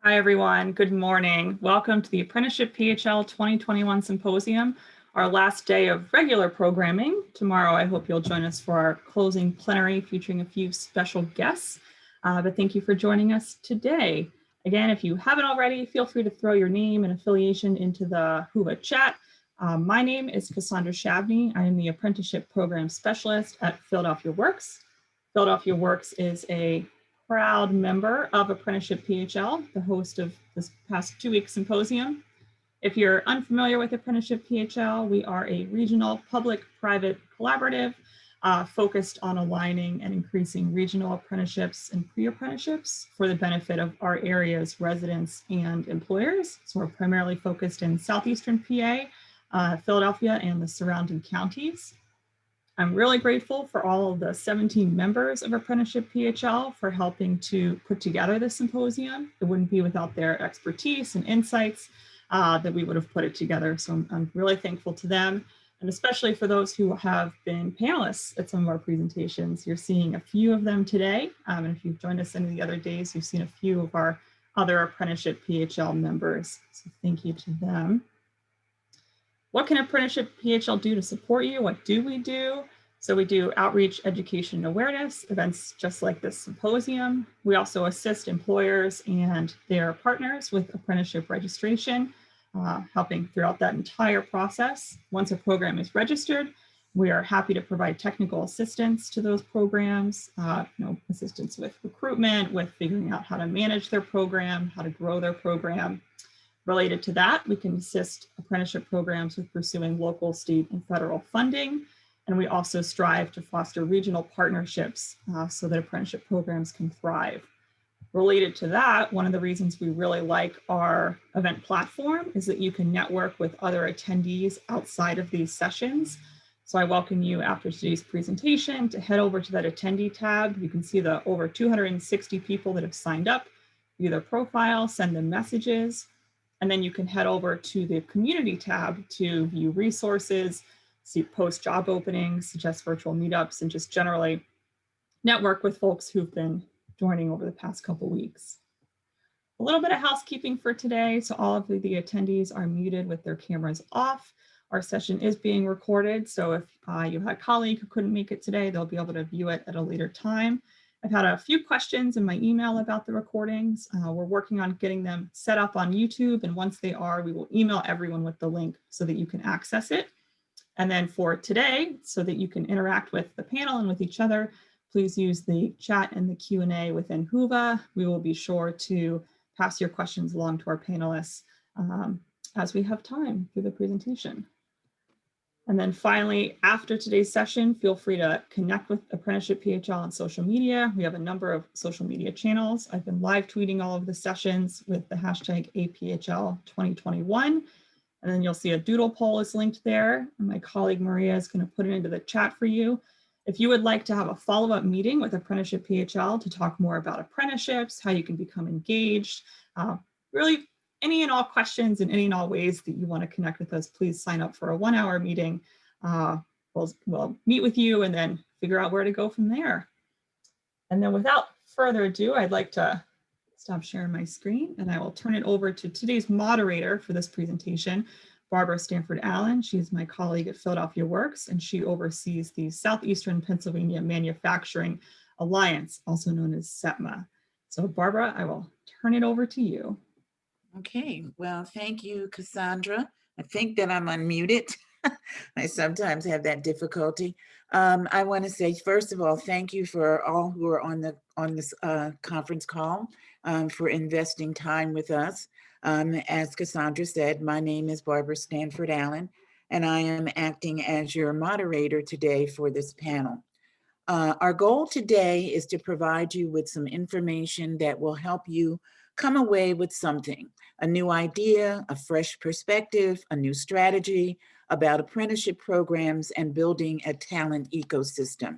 Hi, everyone. Good morning. Welcome to the Apprenticeship PHL 2021 Symposium, our last day of regular programming. Tomorrow, I hope you'll join us for our closing plenary featuring a few special guests. But thank you for joining us today. Again, if you haven't already, feel free to throw your name and affiliation into the Whova chat. My name is Cassandra Shabney. I am the Apprenticeship Program Specialist at Philadelphia Works. Philadelphia Works is a proud member of Apprenticeship PHL, the host of this past 2-week symposium. If you're unfamiliar with Apprenticeship PHL, we are a regional public-private collaborative focused on aligning and increasing regional apprenticeships and pre-apprenticeships for the benefit of our area's residents and employers. So we're primarily focused in southeastern PA, Philadelphia, and the surrounding counties. I'm really grateful for all of the 17 members of Apprenticeship PHL for helping to put together this symposium. It wouldn't be without their expertise and insights that we would have put it together. So I'm really thankful to them, and especially for those who have been panelists at some of our presentations. You're seeing a few of them today. And if you've joined us any of the other days, you've seen a few of our other Apprenticeship PHL members. So thank you to them. What can Apprenticeship PHL do to support you? What do we do? So we do outreach, education, and awareness, events just like this symposium. We also assist employers and their partners with apprenticeship registration, helping throughout that entire process. Once a program is registered, we are happy to provide technical assistance to those programs, assistance with recruitment, with figuring out how to manage their program, how to grow their program. Related to that, we can assist apprenticeship programs with pursuing local, state, and federal funding. And we also strive to foster regional partnerships so that apprenticeship programs can thrive. Related to that, one of the reasons we really like our event platform is that you can network with other attendees outside of these sessions. So I welcome you after today's presentation to head over to that attendee tab. You can see the over 260 people that have signed up, view their profile, send them messages. And then you can head over to the community tab to view resources, see post job openings, suggest virtual meetups, and just generally network with folks who've been joining over the past couple weeks. A little bit of housekeeping for today. So all of the attendees are muted with their cameras off. Our session is being recorded. So if you had a colleague who couldn't make it today, they'll be able to view it at a later time. I've had a few questions in my email about the recordings. We're working on getting them set up on YouTube. And once they are, we will email everyone with the link so that you can access it. And then for today, so that you can interact with the panel and with each other, please use the chat and the Q&A within Whova. We will be sure to pass your questions along to our panelists as we have time through the presentation. And then finally, after today's session, feel free to connect with Apprenticeship PHL on social media. We have a number of social media channels. I've been live tweeting all of the sessions with the hashtag APHL 2021. And then you'll see a doodle poll is linked there. And my colleague Maria is going to put it into the chat for you. If you would like to have a follow-up meeting with Apprenticeship PHL to talk more about apprenticeships, how you can become engaged, really any and all questions in any and all ways that you want to connect with us, please sign up for a 1-hour meeting. We'll meet with you and then figure out where to go from there. And then without further ado, I'd like to stop sharing my screen and I will turn it over to today's moderator for this presentation, Barbara Stanford Allen. She's my colleague at Philadelphia Works, and she oversees the Southeastern Pennsylvania Manufacturing Alliance, also known as SEPMA. So Barbara, I will turn it over to you. Okay, well, thank you, Cassandra. I think that I'm unmuted. I sometimes have that difficulty. I want to say, first of all, thank you for all who are on this conference call for investing time with us. As Cassandra said, my name is Barbara Stanford Allen, and I am acting as your moderator today for this panel. Our goal today is to provide you with some information that will help you come away with something, a new idea, a fresh perspective, a new strategy about apprenticeship programs and building a talent ecosystem.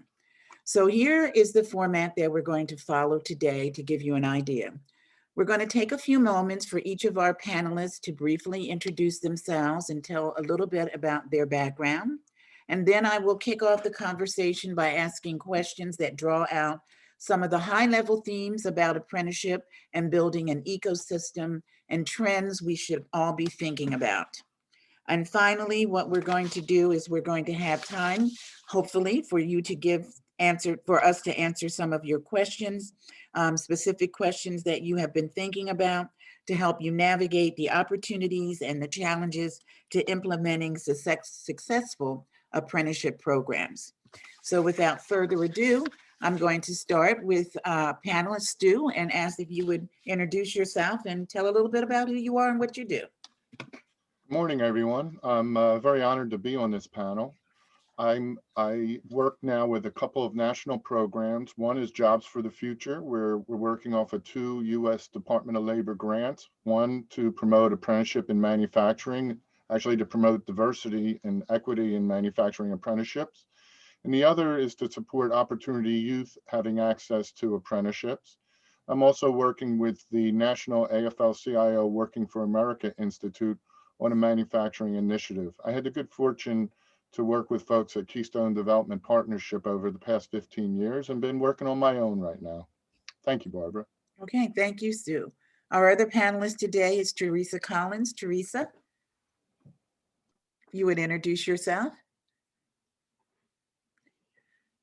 So here is the format that we're going to follow today to give you an idea. We're going to take a few moments for each of our panelists to briefly introduce themselves and tell a little bit about their background. And then I will kick off the conversation by asking questions that draw out some of the high-level themes about apprenticeship and building an ecosystem and trends we should all be thinking about. And finally, what we're going to do is we're going to have time, hopefully, for you to for us to answer some of your questions, specific questions that you have been thinking about, to help you navigate the opportunities and the challenges to implementing successful apprenticeship programs. So without further ado, I'm going to start with panelist Stu and ask if you would introduce yourself and tell a little bit about who you are and what you do. Good morning, everyone. I'm very honored to be on this panel. I work now with a couple of national programs. One is Jobs for the Future, where we're working off of 2 U.S. Department of Labor grants, one to promote apprenticeship in manufacturing, actually to promote diversity and equity in manufacturing apprenticeships. And the other is to support opportunity youth having access to apprenticeships. I'm also working with the National AFL-CIO Working for America Institute on a manufacturing initiative. I had the good fortune to work with folks at Keystone Development Partnership over the past 15 years and been working on my own right now. Thank you, Barbara. Okay, thank you, Stu. Our other panelist today is Theresa Collins. Theresa, you would introduce yourself?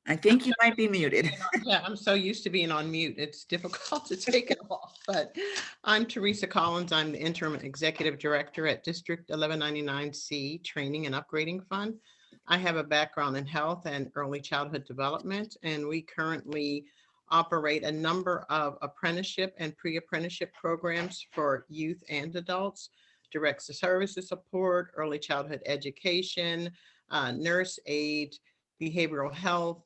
I think you might be muted. Yeah, I'm so used to being on mute. It's difficult to take it off, but I'm Theresa Collins. I'm the Interim Executive Director at District 1199C Training and Upgrading Fund. I have a background in health and early childhood development, and we currently operate a number of apprenticeship and pre-apprenticeship programs for youth and adults, direct services support, early childhood education, nurse aid, behavioral health,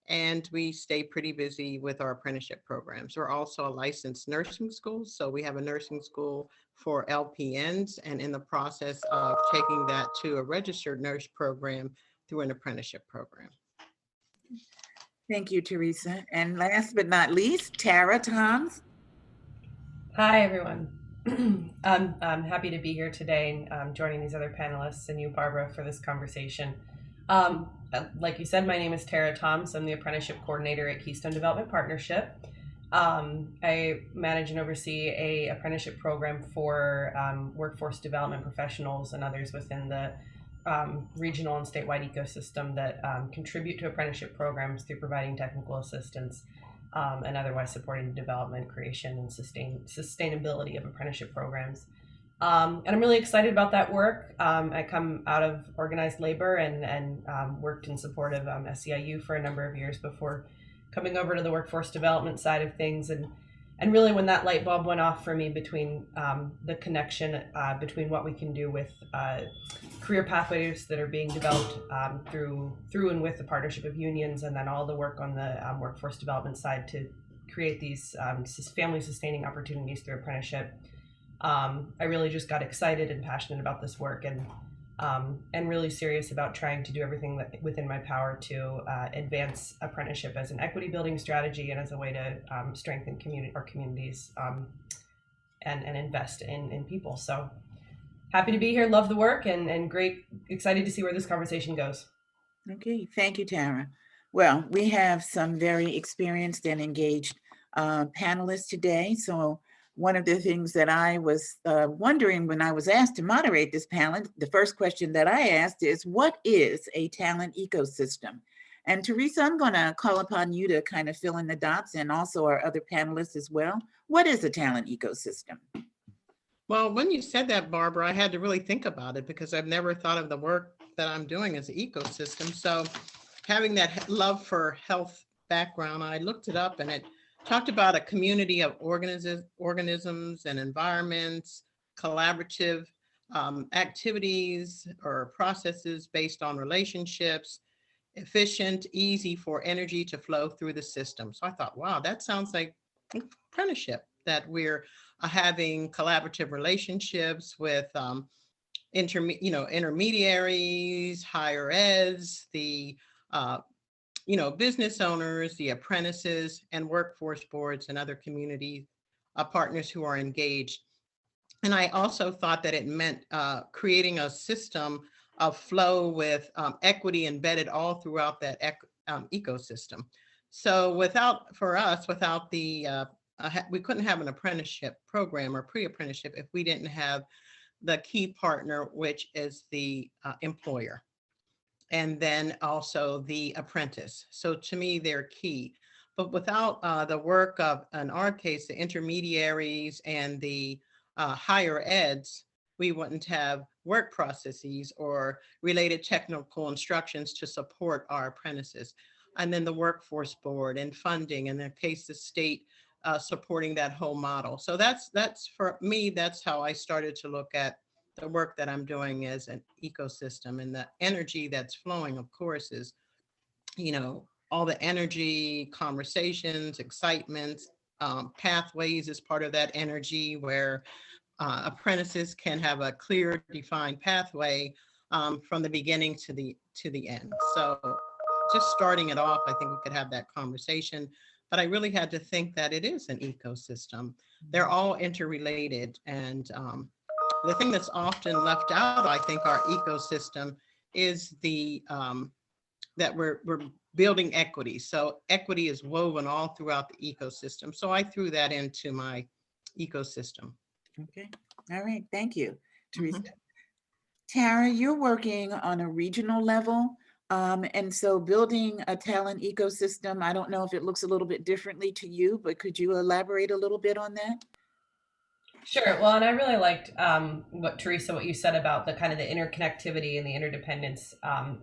and we stay pretty busy with our apprenticeship programs. We're also a licensed nursing school, so we have a nursing school for LPNs and in the process of taking that to a registered nurse program through an apprenticeship program. Thank you, Theresa. And last but not least, Tara Toms. Hi, everyone. I'm happy to be here today, joining these other panelists and you, Barbara, for this conversation. Like you said, my name is Tara Toms. I'm the apprenticeship coordinator at Keystone Development Partnership. I manage and oversee a apprenticeship program for workforce development professionals and others within the regional and statewide ecosystem that contribute to apprenticeship programs through providing technical assistance and otherwise supporting the development, creation, and sustainability of apprenticeship programs. And I'm really excited about that work. I come out of organized labor and worked in support of SEIU for a number of years before coming over to the workforce development side of things. And really when that light bulb went off for me between the connection between what we can do with career pathways that are being developed through and with the partnership of unions, and then all the work on the workforce development side to create these family sustaining opportunities through apprenticeship. I really just got excited and passionate about this work and really serious about trying to do everything that within my power to advance apprenticeship as an equity building strategy and as a way to strengthen communities and invest in people. So happy to be here, love the work, and excited to see where this conversation goes. Okay, thank you, Tara. Well, we have some very experienced and engaged panelists today. So one of the things that I was wondering when I was asked to moderate this panel, the first question that I asked is, what is a talent ecosystem? And Theresa, I'm going to call upon you to kind of fill in the dots, and also our other panelists as well. What is a talent ecosystem? Well, when you said that, Barbara, I had to really think about it because I've never thought of the work that I'm doing as an ecosystem. So having that love for health background, I looked it up and it talked about a community of organisms and environments, collaborative activities or processes based on relationships, efficient, easy for energy to flow through the system. So I thought, wow, that sounds like apprenticeship, that we're having collaborative relationships with intermediaries, higher eds, the business owners, the apprentices, and workforce boards and other community partners who are engaged. And I also thought that it meant creating a system of flow with equity embedded all throughout that ecosystem. So for us, without the, we couldn't have an apprenticeship program or pre-apprenticeship if we didn't have the key partner, which is the employer. And then also the apprentice. So to me, they're key. But without the work of, in our case, the intermediaries and the higher eds, we wouldn't have work processes or related technical instructions to support our apprentices. And then the workforce board and funding, and in the case the state supporting that whole model. So that's for me, that's how I started to look at the work that I'm doing as an ecosystem, and the energy that's flowing, of course, is, all the energy, conversations, excitements, pathways is part of that energy, where apprentices can have a clear, defined pathway from the beginning to the end. So just starting it off, I think we could have that conversation, but I really had to think that it is an ecosystem. They're all interrelated, and the thing that's often left out, I think, our ecosystem is the that we're building equity. So equity is woven all throughout the ecosystem. So I threw that into my ecosystem. Okay. All right. Thank you, Theresa. Tara, you're working on a regional level. And so building a talent ecosystem, I don't know if it looks a little bit differently to you, but could you elaborate a little bit on that? Sure. Well, and I really liked what you said about the kind of the interconnectivity and the interdependence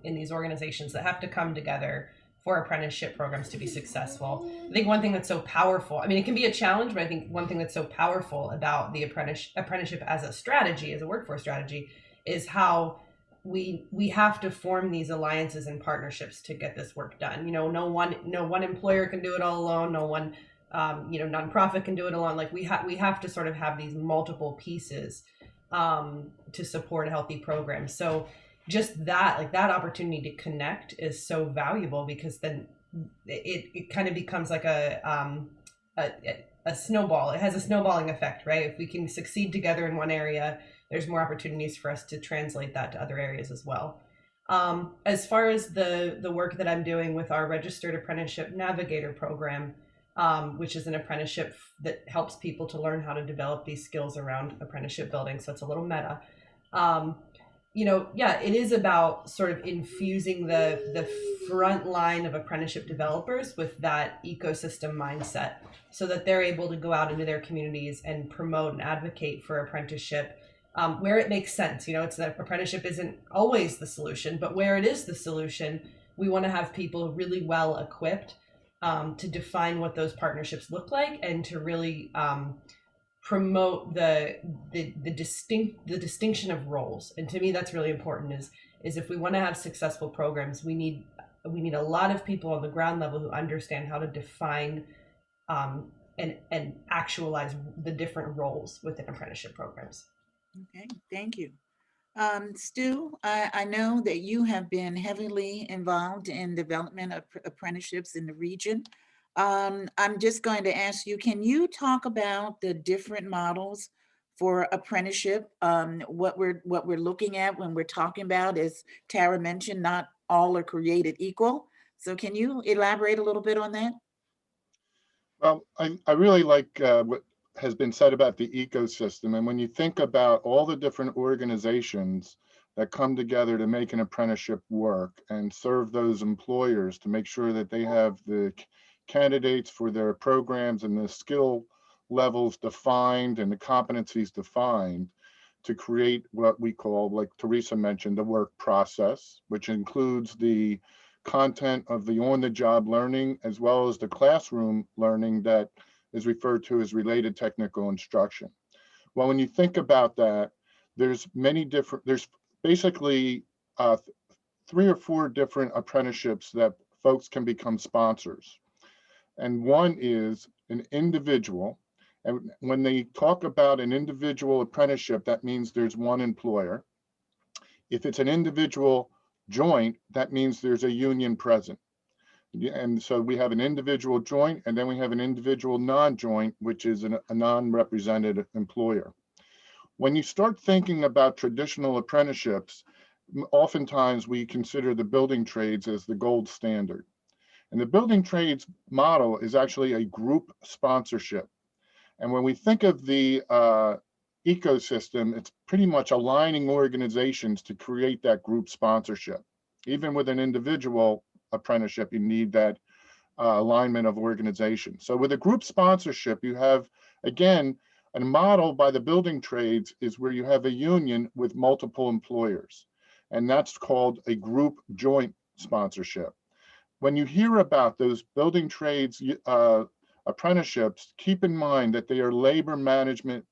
in these organizations that have to come together for apprenticeship programs to be successful. I think one thing that's so powerful, I mean, it can be a challenge, but I think one thing that's so powerful about the apprenticeship as a strategy, as a workforce strategy, is how we have to form these alliances and partnerships to get this work done. No one employer can do it all alone. No one nonprofit can do it alone. Like we have to sort of have these multiple pieces to support a healthy program. So just that, like that opportunity to connect is so valuable, because then it kind of becomes like a snowball. It has a snowballing effect, right? If we can succeed together in one area, there's more opportunities for us to translate that to other areas as well. As far as the work that I'm doing with our Registered Apprenticeship Navigator program, which is an apprenticeship that helps people to learn how to develop these skills around apprenticeship building. So it's a little meta. It is about sort of infusing the front line of apprenticeship developers with that ecosystem mindset, so that they're able to go out into their communities and promote and advocate for apprenticeship where it makes sense. It's that apprenticeship isn't always the solution, but where it is the solution, we want to have people really well equipped to define what those partnerships look like, and to really promote the distinction of roles. And to me, that's really important. Is if we want to have successful programs, we need a lot of people on the ground level who understand how to define and actualize the different roles within apprenticeship programs. Okay, thank you. Stu, I know that you have been heavily involved in development of apprenticeships in the region. I'm just going to ask you, can you talk about the different models for apprenticeship? What we're looking at when we're talking about, as Tara mentioned, not all are created equal. So can you elaborate a little bit on that? Well, I really like what has been said about the ecosystem. And when you think about all the different organizations that come together to make an apprenticeship work and serve those employers to make sure that they have the candidates for their programs and the skill levels defined and the competencies defined, to create what we call, like Theresa mentioned, the work process, which includes the content of the on-the-job learning as well as the classroom learning that is referred to as related technical instruction. Well, when you think about that, there's basically 3 or 4 different apprenticeships that folks can become sponsors. And one is an individual. And when they talk about an individual apprenticeship, that means there's one employer. If it's an individual joint, that means there's a union present. And so we have an individual joint, and then we have an individual non-joint, which is a non-represented employer. When you start thinking about traditional apprenticeships, oftentimes we consider the building trades as the gold standard. And the building trades model is actually a group sponsorship. And when we think of the ecosystem, it's pretty much aligning organizations to create that group sponsorship. Even with an individual apprenticeship, you need that alignment of organization. So with a group sponsorship, you have, again, a model by the building trades is where you have a union with multiple employers. And that's called a group joint sponsorship. When you hear about those building trades apprenticeships, keep in mind that they are labor management,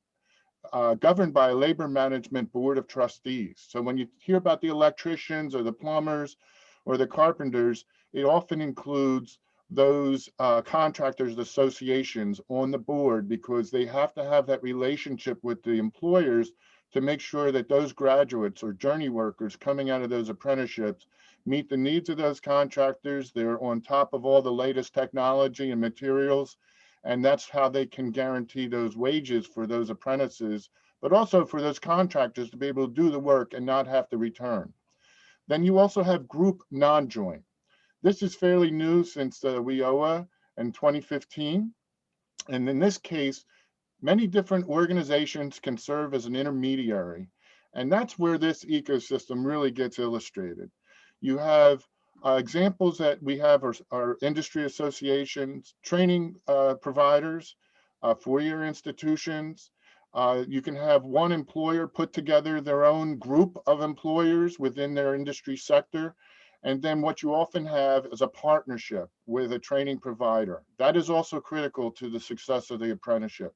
governed by a labor management board of trustees. So when you hear about the electricians or the plumbers or the carpenters, it often includes those contractors associations on the board, because they have to have that relationship with the employers to make sure that those graduates or journey workers coming out of those apprenticeships meet the needs of those contractors. They're on top of all the latest technology and materials, and that's how they can guarantee those wages for those apprentices, but also for those contractors to be able to do the work and not have to return. Then you also have group non-joint. This is fairly new since WIOA in 2015. And in this case, many different organizations can serve as an intermediary. And that's where this ecosystem really gets illustrated. You have examples that we have are industry associations, training providers, four-year institutions. You can have one employer put together their own group of employers within their industry sector. And then what you often have is a partnership with a training provider. That is also critical to the success of the apprenticeship.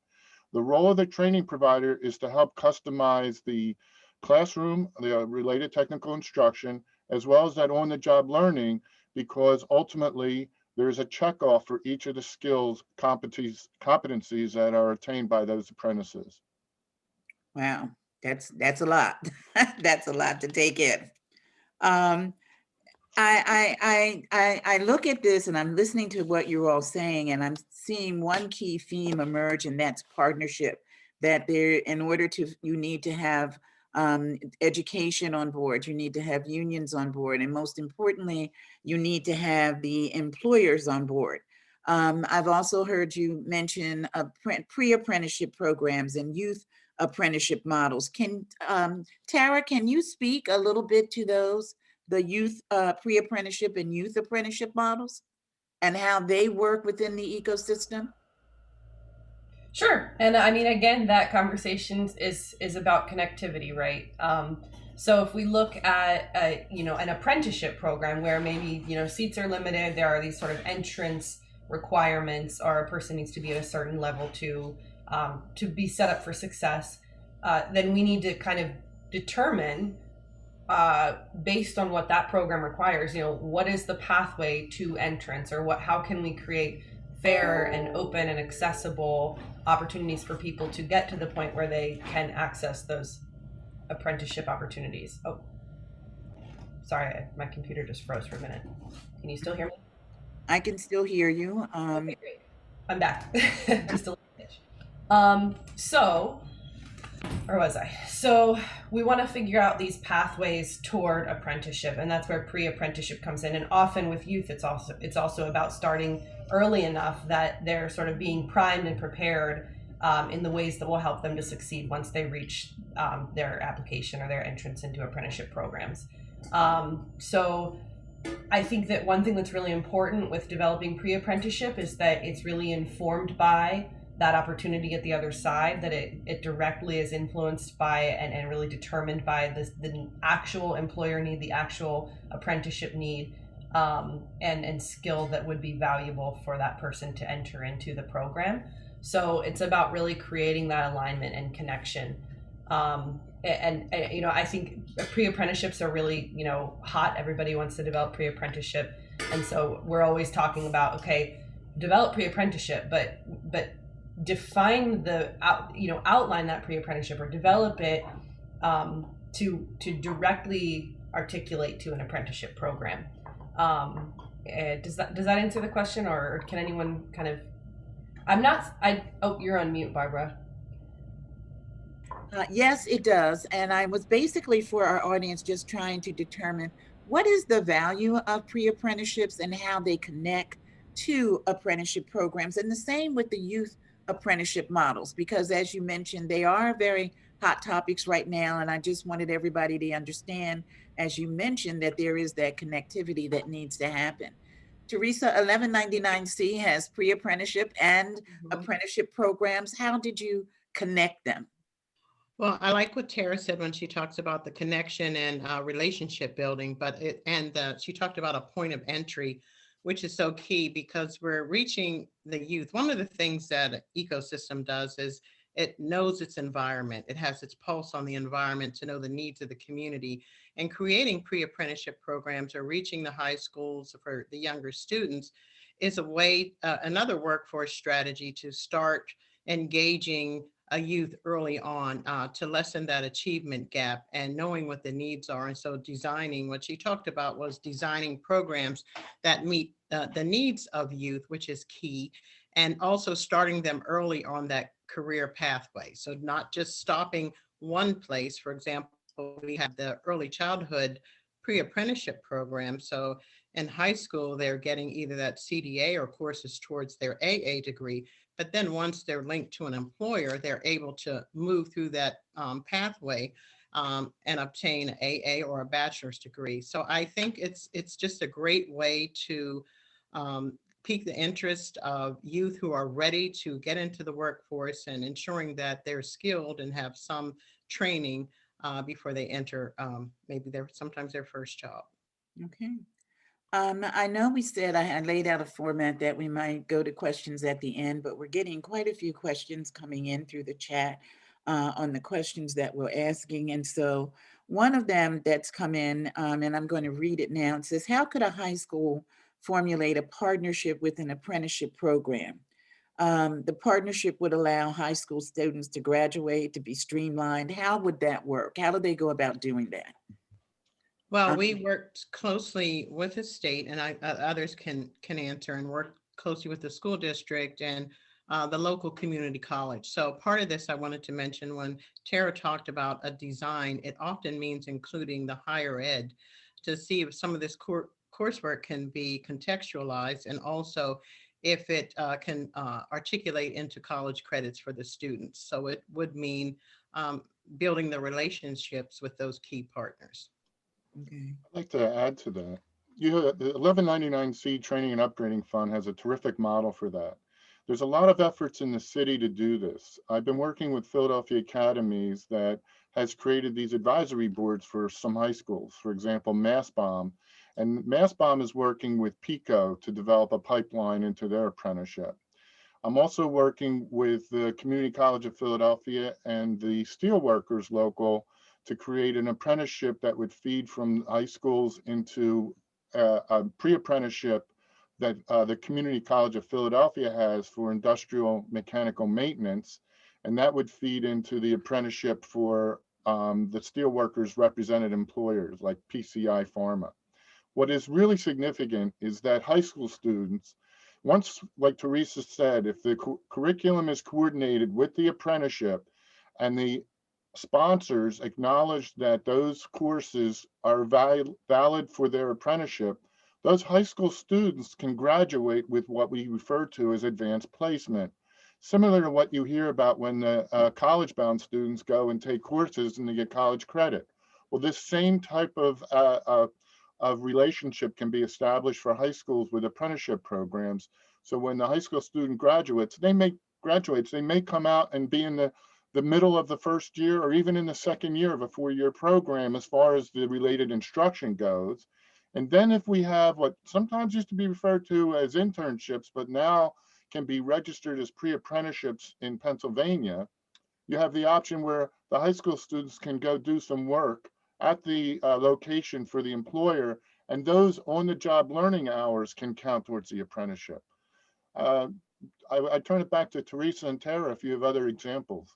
The role of the training provider is to help customize the classroom, the related technical instruction, as well as that on-the-job learning, because ultimately there's a checkoff for each of the skills, competencies that are attained by those apprentices. Wow, that's a lot. That's a lot to take in. I look at this and I'm listening to what you're all saying, and I'm seeing one key theme emerge, and that's partnership. That there, in order to, you need to have education on board, you need to have unions on board, and most importantly, you need to have the employers on board. I've also heard you mention pre-apprenticeship programs and youth apprenticeship models. Tara, can you speak a little bit to those? The youth pre-apprenticeship and youth apprenticeship models and how they work within the ecosystem? Sure. And I mean, again, that conversation is about connectivity, right? So if we look at, an apprenticeship program where maybe, seats are limited, there are these sort of entrance requirements, or a person needs to be at a certain level to be set up for success, then we need to kind of determine, based on what that program requires, what is the pathway to entrance, or how can we create fair and open and accessible opportunities for people to get to the point where they can access those apprenticeship opportunities. Oh, sorry, my computer just froze for a minute. Can you still hear me? I can still hear you. Okay, great. I'm back. Just a little bit. So, where was I? So we want to figure out these pathways toward apprenticeship, and that's where pre-apprenticeship comes in. And often with youth, it's also about starting early enough that they're sort of being primed and prepared in the ways that will help them to succeed once they reach their application or their entrance into apprenticeship programs. So I think that one thing that's really important with developing pre-apprenticeship is that it's really informed by that opportunity at the other side, that it directly is influenced by and really determined by the actual employer need, the actual apprenticeship need, and skill that would be valuable for that person to enter into the program. So it's about really creating that alignment and connection. I think pre-apprenticeships are really, hot. Everybody wants to develop pre-apprenticeship. And so we're always talking about, okay, develop pre-apprenticeship, but define outline that pre-apprenticeship, or develop it to directly articulate to an apprenticeship program. Does that answer the question, or can anyone kind of? You're on mute, Barbara. Yes, it does. And I was basically, for our audience, just trying to determine What is the value of pre-apprenticeships and how they connect to apprenticeship programs? And the same with the youth apprenticeship models, because as you mentioned, they are very hot topics right now. And I just wanted everybody to understand, as you mentioned, that there is that connectivity that needs to happen. Theresa, 1199C has pre-apprenticeship and Mhm. apprenticeship programs. How did you connect them? Well, I like what Tara said when she talks about the connection and relationship building, she talked about a point of entry, which is so key because we're reaching the youth. One of the things that an ecosystem does is it knows its environment. It has its pulse on the environment to know the needs of the community. And creating pre-apprenticeship programs or reaching the high schools for the younger students is a way, another workforce strategy to start engaging a youth early on to lessen that achievement gap and knowing what the needs are. And so designing, what she talked about was designing programs that meet the needs of youth, which is key, and also starting them early on that career pathway. So not just stopping one place. For example, we have the early childhood pre-apprenticeship program. So in high school, they're getting either that CDA or courses towards their AA degree. But then once they're linked to an employer, they're able to move through that pathway and obtain an AA or a bachelor's degree. So I think it's just a great way to pique the interest of youth who are ready to get into the workforce and ensuring that they're skilled and have some training before they enter maybe sometimes their first job. Okay. I know we said I had laid out a format that we might go to questions at the end, but we're getting quite a few questions coming in through the chat on the questions that we're asking. And so one of them that's come in, and I'm going to read it now, it says, how could a high school formulate a partnership with an apprenticeship program? The partnership would allow high school students to graduate, to be streamlined. How would that work? How do they go about doing that? Well, we worked closely with the state, and others can answer, and work closely with the school district and the local community college. So part of this I wanted to mention when Tara talked about a design, it often means including the higher ed to see if some of this coursework can be contextualized, and also if it can articulate into college credits for the students. So it would mean building the relationships with those key partners. Okay. I'd like to add to that. The 1199C Training and Upgrading Fund has a terrific model for that. There's a lot of efforts in the city to do this. I've been working with Philadelphia Academies that has created these advisory boards for some high schools, for example, MassBomb. And MassBomb is working with PICO to develop a pipeline into their apprenticeship. I'm also working with the Community College of Philadelphia and the Steelworkers local to create an apprenticeship that would feed from high schools into a pre-apprenticeship that the Community College of Philadelphia has for industrial mechanical maintenance. And that would feed into the apprenticeship for the steelworkers represented employers like PCI Pharma. What is really significant is that high school students, once, like Theresa said, if the curriculum is coordinated with the apprenticeship and the sponsors acknowledge that those courses are valid for their apprenticeship, those high school students can graduate with what we refer to as advanced placement. Similar to what you hear about when the college-bound students go and take courses and they get college credit. Well, this same type of relationship can be established for high schools with apprenticeship programs. So when the high school student graduates, they may come out and be in the middle of the first year or even in the second year of a 4-year program as far as the related instruction goes. And then if we have what sometimes used to be referred to as internships, but now can be registered as pre-apprenticeships in Pennsylvania, you have the option where the high school students can go do some work at the location for the employer, and those on-the-job learning hours can count towards the apprenticeship. I turn it back to Theresa and Tara if you have other examples.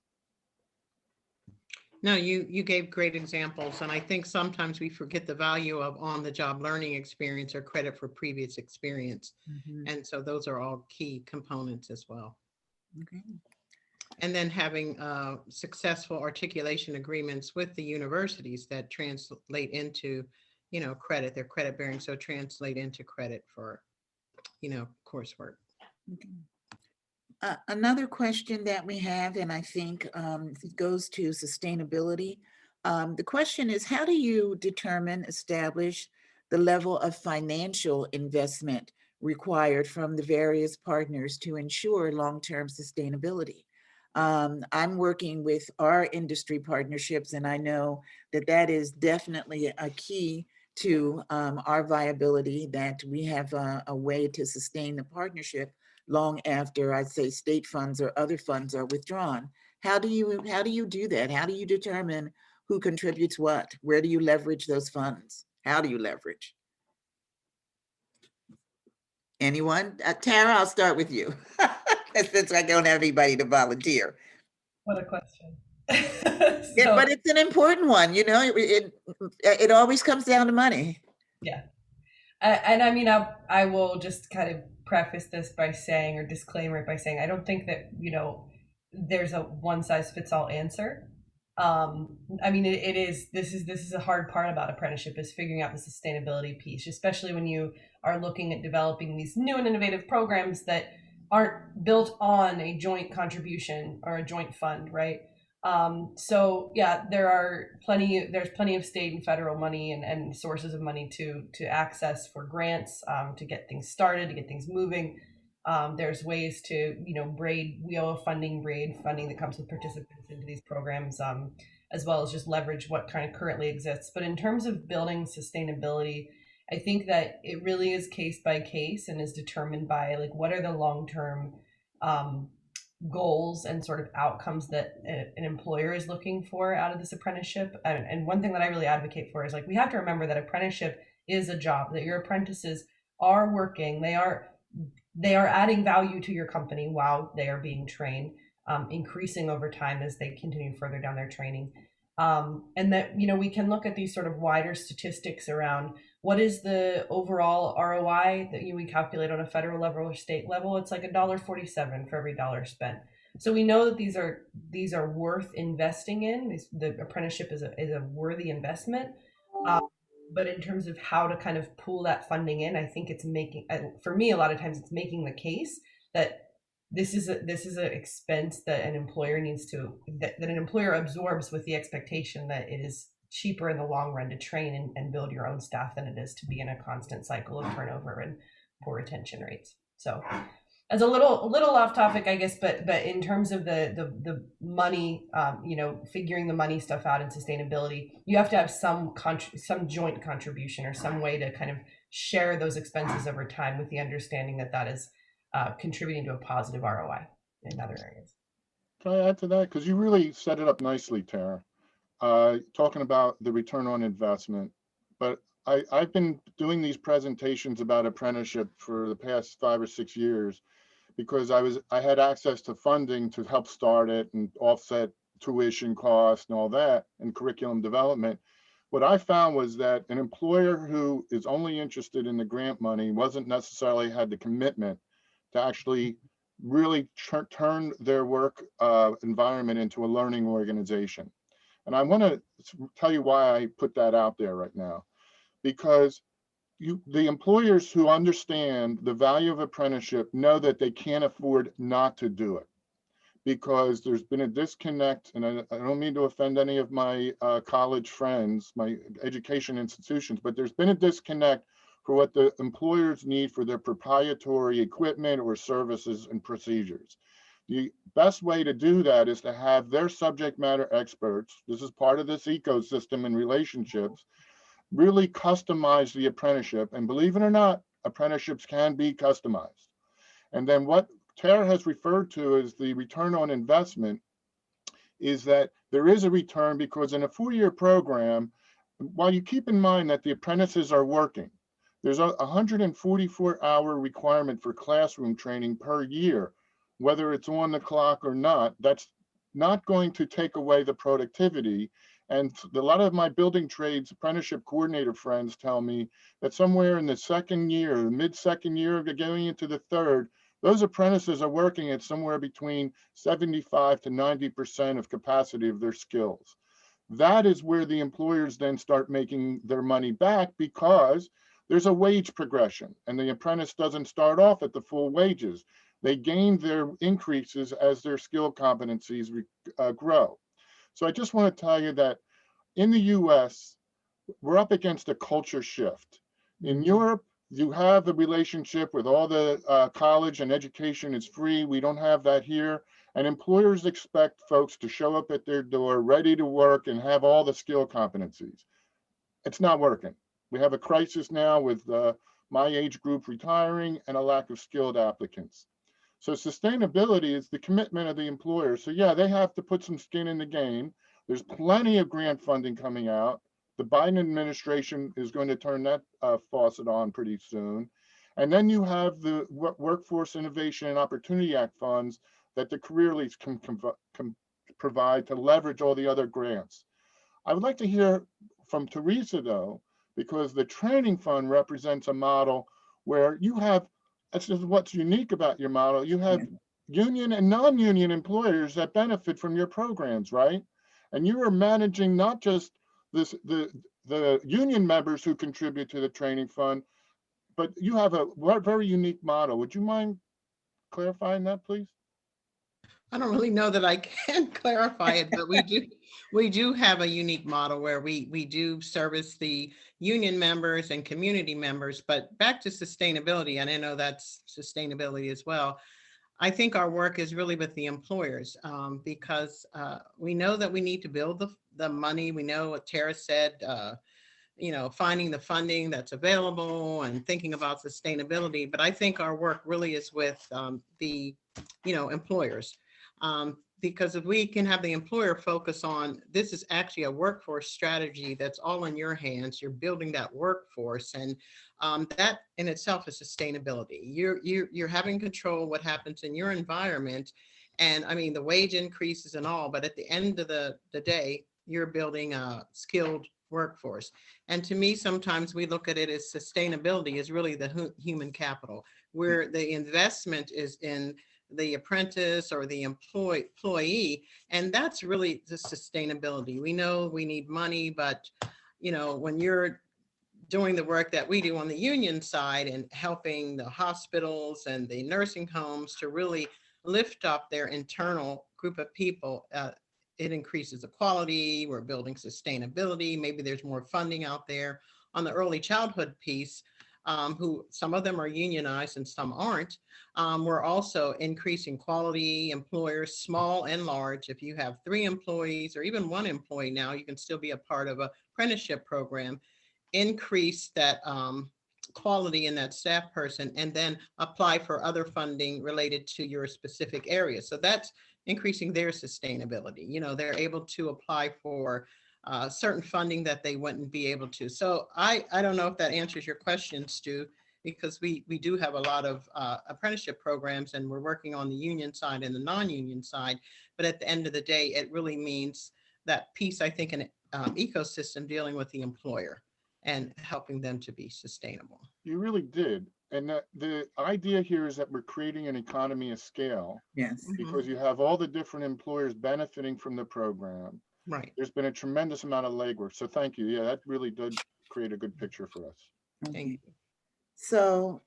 No, you gave great examples, and I think sometimes we forget the value of on-the-job learning experience or credit for previous experience. Mm-hmm. And so those are all key components as well. Okay. And then having successful articulation agreements with the universities that translate into, credit. They're credit bearing, so translate into credit for, coursework. Okay. Another question that we have, and I think it goes to sustainability. The question is, how do you establish the level of financial investment required from the various partners to ensure long-term sustainability? I'm working with our industry partnerships, and I know that that is definitely a key to our viability, that we have a way to sustain the partnership long after, I'd say, state funds or other funds are withdrawn. How do you do that? How do you determine who contributes what? Where do you leverage those funds? How do you leverage? Anyone? Tara, I'll start with you. Since I don't have anybody to volunteer. What a question. Yeah, but it's an important one, it always comes down to money. Yeah. And I mean, I will just kind of preface this by saying, or disclaimer it by saying, I don't think that, there's a one size fits all answer. I mean, this is a hard part about apprenticeship, is figuring out the sustainability piece, especially when you are looking at developing these new and innovative programs that aren't built on a joint contribution or a joint fund, right? So yeah, there's plenty of state and federal money and sources of money to access for grants, to get things started, to get things moving. There's ways to, we owe a funding that comes with participants into these programs, as well as just leverage what kind of currently exists. But in terms of building sustainability, I think that it really is case by case and is determined by, like, what are the long-term goals and sort of outcomes that an employer is looking for out of this apprenticeship. And one thing that I really advocate for is, like, we have to remember that apprenticeship is a job, that your apprentices are working, they are adding value to your company while they are being trained, increasing over time as they continue further down their training. And that, we can look at these sort of wider statistics around what is the overall ROI that we calculate on a federal level or state level. It's like $1.47 for every dollar spent. So we know that these are worth investing in. The apprenticeship is a worthy investment. But in terms of how to kind of pull that funding in, I think it's for me, a lot of times it's making the case that this is an expense that an employer that an employer absorbs, with the expectation that it is cheaper in the long run to train and build your own staff than it is to be in a constant cycle of turnover and poor retention rates. So as a little off topic, I guess, but in terms of the money, figuring the money stuff out and sustainability, you have to have some joint contribution or some way to kind of share those expenses over time, with the understanding that is contributing to a positive ROI in other areas. Can I add to that? Because you really set it up nicely, Tara, talking about the return on investment. But I've been doing these presentations about apprenticeship for the past 5 or 6 years, because I had access to funding to help start it and offset tuition costs and all that, and curriculum development. What I found was that an employer who is only interested in the grant money wasn't necessarily had the commitment to actually really turn their work environment into a learning organization. And I want to tell you why I put that out there right now, because the employers who understand the value of apprenticeship know that they can't afford not to do it, because there's been a disconnect, and I don't mean to offend any of my college friends, my education institutions, but there's been a disconnect for what the employers need for their proprietary equipment or services and procedures. The best way to do that is to have their subject matter experts, this is part of this ecosystem and relationships, really customize the apprenticeship. And believe it or not, apprenticeships can be customized. And then what Tara has referred to as the return on investment is that there is a return, because in a 4-year program, while you keep in mind that the apprentices are working, there's a 144-hour requirement for classroom training per year, whether it's on the clock or not. That's not going to take away the productivity. And a lot of my building trades apprenticeship coordinator friends tell me that somewhere in the second year, mid-second year, going into the third, those apprentices are working at somewhere between 75 to 90% of capacity of their skills. That is where the employers then start making their money back, because there's a wage progression and the apprentice doesn't start off at the full wages. They gain their increases as their skill competencies grow. So I just want to tell you that in the US, we're up against a culture shift. In Europe, you have the relationship with all the college and education is free. We don't have that here. And employers expect folks to show up at their door ready to work and have all the skill competencies. It's not working. We have a crisis now with my age group retiring and a lack of skilled applicants. So sustainability is the commitment of the employer. So yeah, they have to put some skin in the game. There's plenty of grant funding coming out. The Biden administration is going to turn that faucet on pretty soon. And then you have the Workforce Innovation and Opportunity Act funds that the Career Leads can provide to leverage all the other grants. I would like to hear from Theresa, though, because the training fund represents a model where you have, that's just what's unique about your model, you have union and non-union employers that benefit from your programs, right? And you are managing not just the union members who contribute to the training fund, but you have a very unique model. Would you mind clarifying that, please? I don't really know that I can clarify it, but we do have a unique model where we do service the union members and community members. But back to sustainability, and I know that's sustainability as well. I think our work is really with the employers, because we know that we need to build the money. We know what Tara said, finding the funding that's available and thinking about sustainability. But I think our work really is with the employers. Because if we can have the employer focus on, this is actually a workforce strategy that's all in your hands, you're building that workforce, and that in itself is sustainability. You're having control what happens in your environment, and I mean the wage increases and all, but at the end of the day, you're building a skilled workforce. And to me, sometimes we look at it as sustainability is really the human capital, where the investment is in the apprentice or the employee, and that's really the sustainability. We know we need money, but when you're doing the work that we do on the union side and helping the hospitals and the nursing homes to really lift up their internal group of people, it increases the quality. We're building sustainability. Maybe there's more funding out there. On the early childhood piece, who some of them are unionized and some aren't. We're also increasing quality. Employers, small and large. If you have 3 employees or even 1 employee now, you can still be a part of an apprenticeship program. Increase that quality in that staff person, and then apply for other funding related to your specific area. So that's increasing their sustainability. They're able to apply for certain funding that they wouldn't be able to. So I don't know if that answers your question, Stu, because we do have a lot of apprenticeship programs, and we're working on the union side and the non-union side. But at the end of the day, it really means that piece, I think, in ecosystem dealing with the employer and helping them to be sustainable. You really did. And the idea here is that we're creating an economy of scale. Yes. Because you have all the different employers benefiting from the program. Right. There's been a tremendous amount of legwork. So thank you. Yeah, that really did create a good picture for us. Thank you. So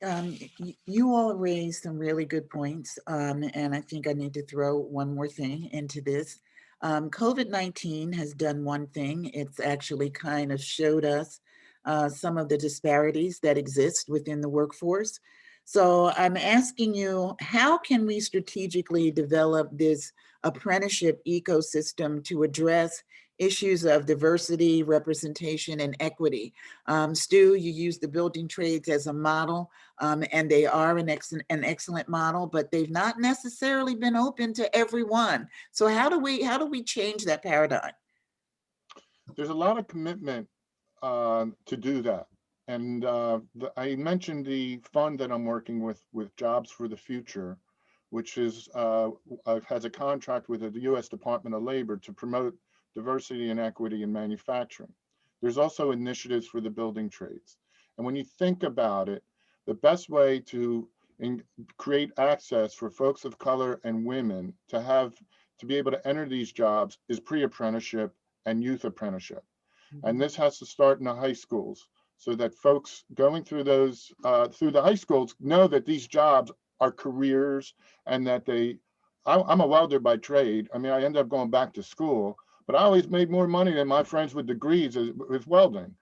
you all raised some really good points. And I think I need to throw one more thing into this. COVID-19 has done one thing. It's actually kind of showed us some of the disparities that exist within the workforce. So I'm asking you, how can we strategically develop this apprenticeship ecosystem to address issues of diversity, representation, and equity? Stu, you use the building trades as a model, and they are an excellent model, but they've not necessarily been open to everyone. So how do we change that paradigm? There's a lot of commitment to do that. And I mentioned the fund that I'm working with Jobs for the Future, which is has a contract with the U.S. Department of Labor to promote diversity and equity in manufacturing. There's also initiatives for the building trades. And when you think about it, the best way to create access for folks of color and women to be able to enter these jobs is pre-apprenticeship and youth apprenticeship. And this has to start in the high schools so that folks going through those, through the high schools know that these jobs are careers and that I'm a welder by trade. I mean, I ended up going back to school, but I always made more money than my friends with degrees with welding.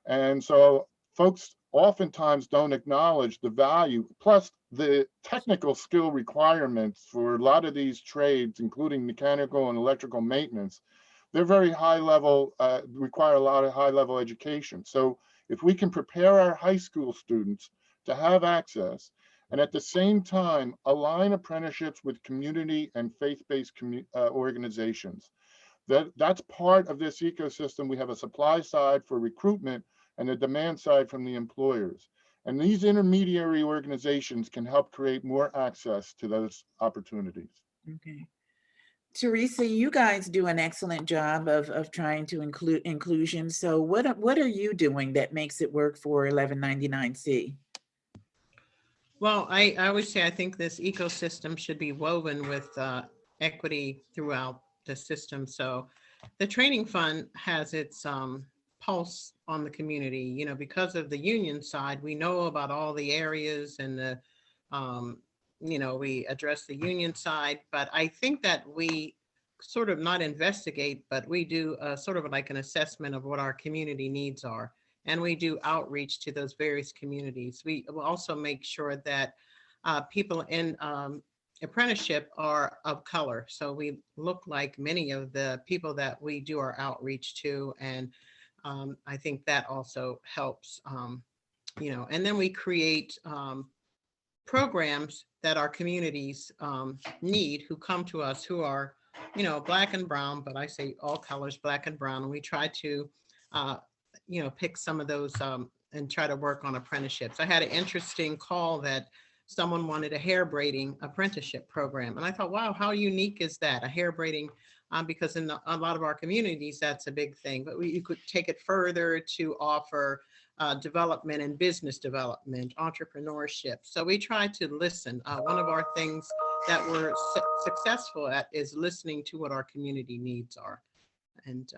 And so folks oftentimes don't acknowledge the value, plus the technical skill requirements for a lot of these trades, including mechanical and electrical maintenance. They're very high level, require a lot of high level education. So if we can prepare our high school students to have access, and at the same time align apprenticeships with community and faith-based organizations, that's part of this ecosystem. We have a supply side for recruitment and a demand side from the employers. And these intermediary organizations can help create more access to those opportunities. Okay. Theresa, you guys do an excellent job of trying to include inclusion. So what are you doing that makes it work for 1199C? Well, I always say I think this ecosystem should be woven with equity throughout the system. So the training fund has its pulse on the community. You know, because of the union side, we know about all the areas and the, you know, we address the union side, but I think that we sort of not investigate, but we do sort of like an assessment of what our community needs are. And we do outreach to those various communities. We will also make sure that people in apprenticeship are of color. So we look like many of the people that we do our outreach to. And I think that also helps, you know, and then we create programs that our communities need, who come to us, who are, you know, Black and brown, but I say all colors, Black and brown. And we try to, you know, pick some of those and try to work on apprenticeships. I had an interesting call that someone wanted a hair braiding apprenticeship program. And I thought, wow, how unique is that? A hair braiding, because in a lot of our communities, that's a big thing. But you could take it further to offer development and business development, entrepreneurship. So we try to listen. One of our things that we're successful at is listening to what our community needs are. And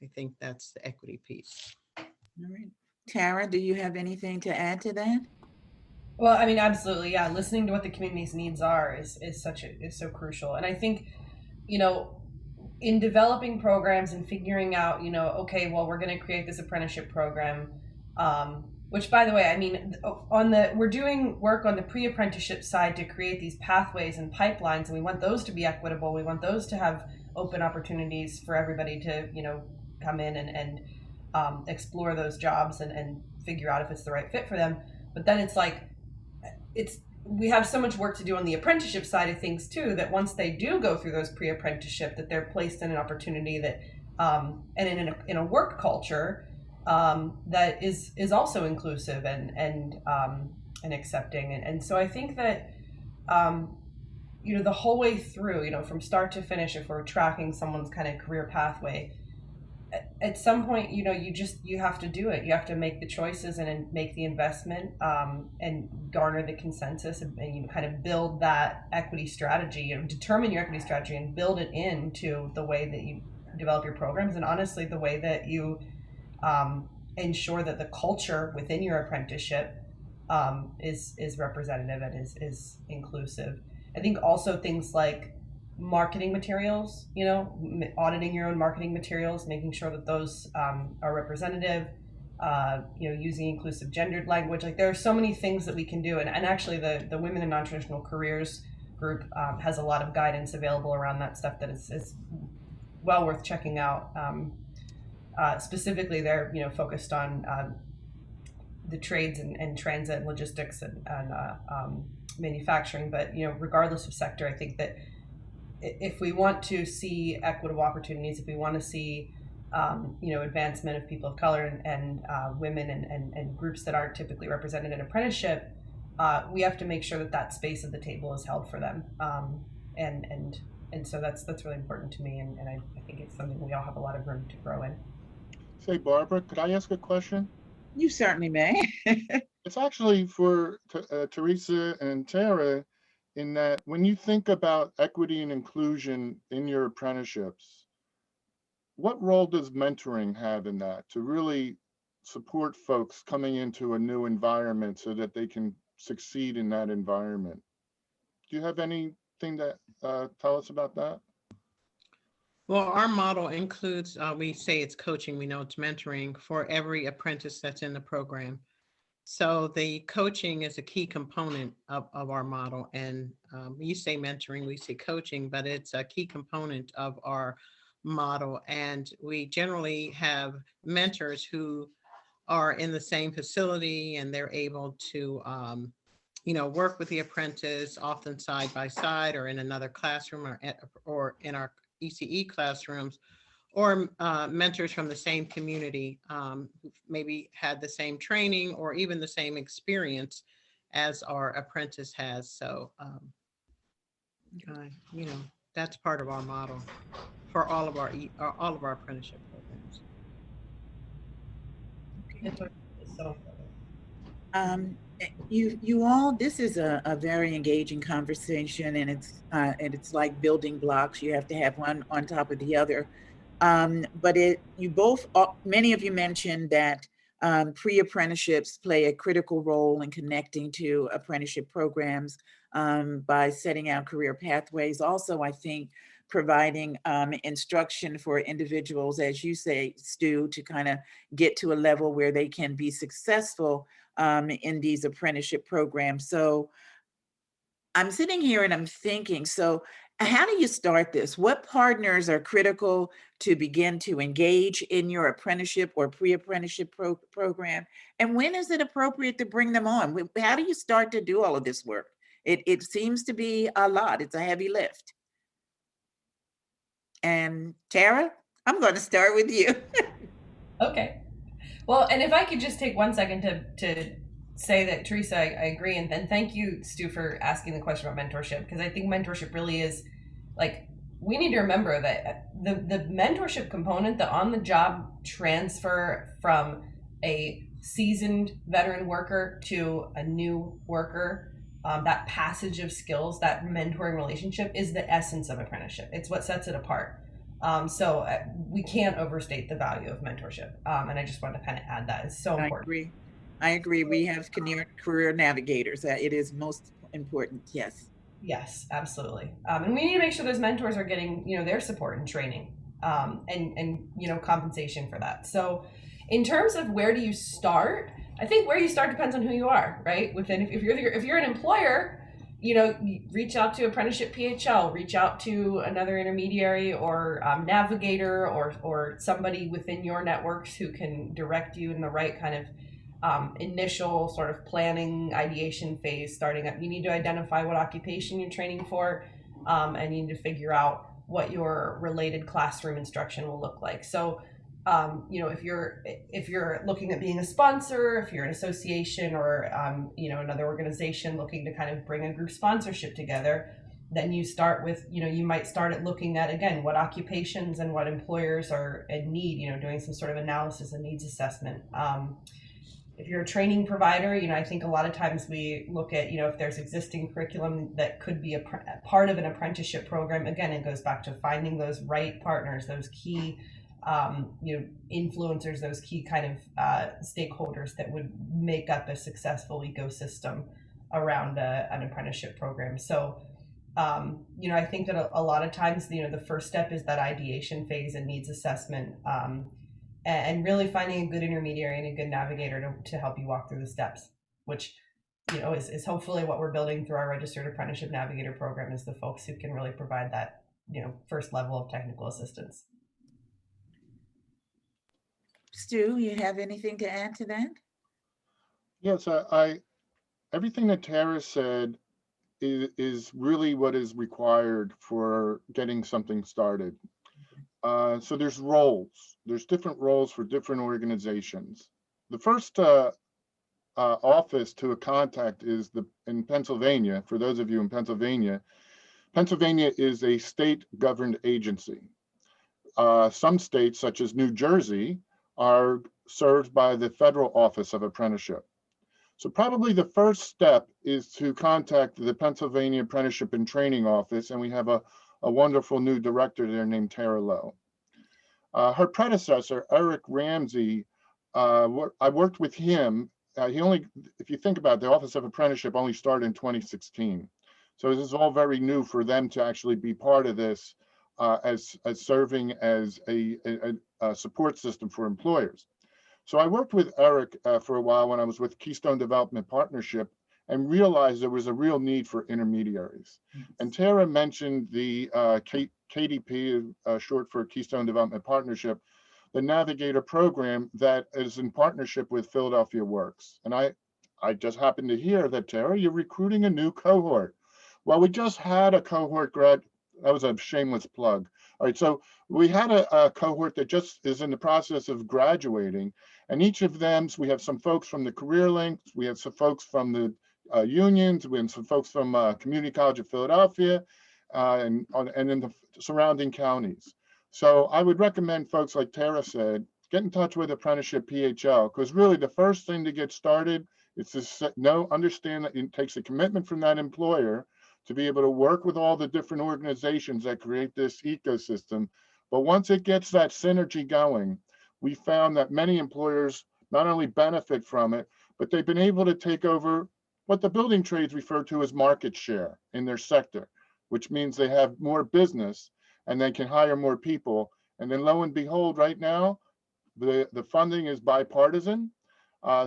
I think that's the equity piece. All right. Tara, do you have anything to add to that? Well, I mean, absolutely. Yeah. Listening to what the community's needs are is so crucial. And I think, you know, in developing programs and figuring out, you know, okay, well, we're going to create this apprenticeship program, which, by the way, I mean, we're doing work on the pre-apprenticeship side to create these pathways and pipelines, and we want those to be equitable. We want those to have open opportunities for everybody to, you know, come in and explore those jobs and figure out if it's the right fit for them. But then it's like, we have so much work to do on the apprenticeship side of things too, that once they do go through those pre-apprenticeship, that they're placed in an opportunity that, and in a work culture that is also inclusive and accepting. And so I think that, you know, the whole way through, you know, from start to finish, if we're tracking someone's kind of career pathway, at some point, you know, you have to do it. You have to make the choices and make the investment and garner the consensus and you kind of build that equity strategy, you know, determine your equity strategy and build it into the way that you develop your programs, and honestly, the way that you ensure that the culture within your apprenticeship is representative and is inclusive. I think also things like marketing materials, you know, auditing your own marketing materials, making sure that those are representative, you know, using inclusive gendered language. Like there are so many things that we can do. And actually the Women in Non-Traditional Careers group has a lot of guidance available around that stuff that is well worth checking out. Specifically, they're, you know, focused on the trades and transit and logistics and manufacturing. But, you know, regardless of sector, I think that if we want to see equitable opportunities, if we want to see, you know, advancement of people of color and women and groups that aren't typically represented in apprenticeship, we have to make sure that space at the table is held for them. And so that's really important to me. And I think it's something we all have a lot of room to grow in. Say, Barbara, could I ask a question? You certainly may. It's actually for Theresa and Tara, in that when you think about equity and inclusion in your apprenticeships, what role does mentoring have in that to really support folks coming into a new environment so that they can succeed in that environment? Do you have anything to tell us about that? Well, our model includes, we say it's coaching, we know it's mentoring for every apprentice that's in the program. So the coaching is a key component of our model. And you say mentoring, we say coaching, but it's a key component of our model. And we generally have mentors who are in the same facility and they're able to, work with the apprentice, often side by side or in another classroom or in our ECE classrooms, or mentors from the same community who maybe had the same training or even the same experience as our apprentice has. So, that's part of our model for all of our apprenticeship programs. So You all, this is a very engaging conversation, and it's like building blocks. You have to have one on top of the other. But many of you mentioned that pre-apprenticeships play a critical role in connecting to apprenticeship programs by setting out career pathways. Also, I think providing instruction for individuals, as you say, Stu, to kind of get to a level where they can be successful in these apprenticeship programs. So I'm sitting here and I'm thinking, so how do you start this? What partners are critical to begin to engage in your apprenticeship or pre-apprenticeship program? And when is it appropriate to bring them on? How do you start to do all of this work? It seems to be a lot. It's a heavy lift. And Tara, I'm going to start with you. okay. Well, and if I could just take 1 second to say that, Theresa, I agree. And thank you, Stu, for asking the question about mentorship, because I think mentorship really is like, we need to remember that the mentorship component, the on-the-job transfer from a seasoned veteran worker to a new worker, that passage of skills, that mentoring relationship is the essence of apprenticeship. It's what sets it apart. So we can't overstate the value of mentorship. And I just want to kind of add that. It's so important. I agree. We have career navigators. It is most important. Yes. Yes, absolutely. And we need to make sure those mentors are getting, their support and training, and compensation for that. So in terms of where do you start, I think where you start depends on who you are, right? If you're an employer, reach out to ApprenticeshipPHL, reach out to another intermediary or navigator or somebody within your networks who can direct you in the right kind of initial sort of planning ideation phase starting up. You need to identify what occupation you're training for, and you need to figure out what your related classroom instruction will look like. So if you're looking at being a sponsor, if you're an association or another organization looking to kind of bring a group sponsorship together, then you start with, you might start at looking at, again, what occupations and what employers are in need, doing some sort of analysis and needs assessment. If you're a training provider, I think a lot of times we look at, if there's existing curriculum that could be a part of an apprenticeship program. Again, it goes back to finding those right partners, those key influencers, those key kind of stakeholders that would make up a successful ecosystem around an apprenticeship program. So, I think that a lot of times, the first step is that ideation phase and needs assessment, and really finding a good intermediary and a good navigator to help you walk through the steps, which, is hopefully what we're building through our registered apprenticeship navigator program, is the folks who can really provide that, first level of technical assistance. Stu, you have anything to add to that? Yes, everything that Tara said is really what is required for getting something started. So there's roles. There's different roles for different organizations. The first office to a contact is in Pennsylvania. For those of you in Pennsylvania, Pennsylvania is a state-governed agency. Some states, such as New Jersey, are served by the Federal Office of Apprenticeship. So probably the first step is to contact the Pennsylvania Apprenticeship and Training Office, and we have a wonderful new director there named Tara Lowe. Her predecessor, Eric Ramsey, I worked with him. He only, if you think about it, the Office of Apprenticeship only started in 2016. So this is all very new for them to actually be part of this as serving as a support system for employers. So I worked with Eric for a while when I was with Keystone Development Partnership and realized there was a real need for intermediaries. And Tara mentioned the KDP, short for Keystone Development Partnership, the Navigator program that is in partnership with Philadelphia Works. And I just happened to hear that, Tara, you're recruiting a new cohort. Well, we just had a cohort grad. That was a shameless plug. All right, so we had a cohort that just is in the process of graduating, and each of them, so we have some folks from the Career Links, we have some folks from the unions, we have some folks from Community College of Philadelphia, and in the surrounding counties. So I would recommend folks, like Tara said, get in touch with Apprenticeship PHL, because really the first thing to get started is to understand that it takes a commitment from that employer to be able to work with all the different organizations that create this ecosystem. But once it gets that synergy going, we found that many employers not only benefit from it, but they've been able to take over what the building trades refer to as market share in their sector, which means they have more business and they can hire more people. And then lo and behold, right now, the funding is bipartisan.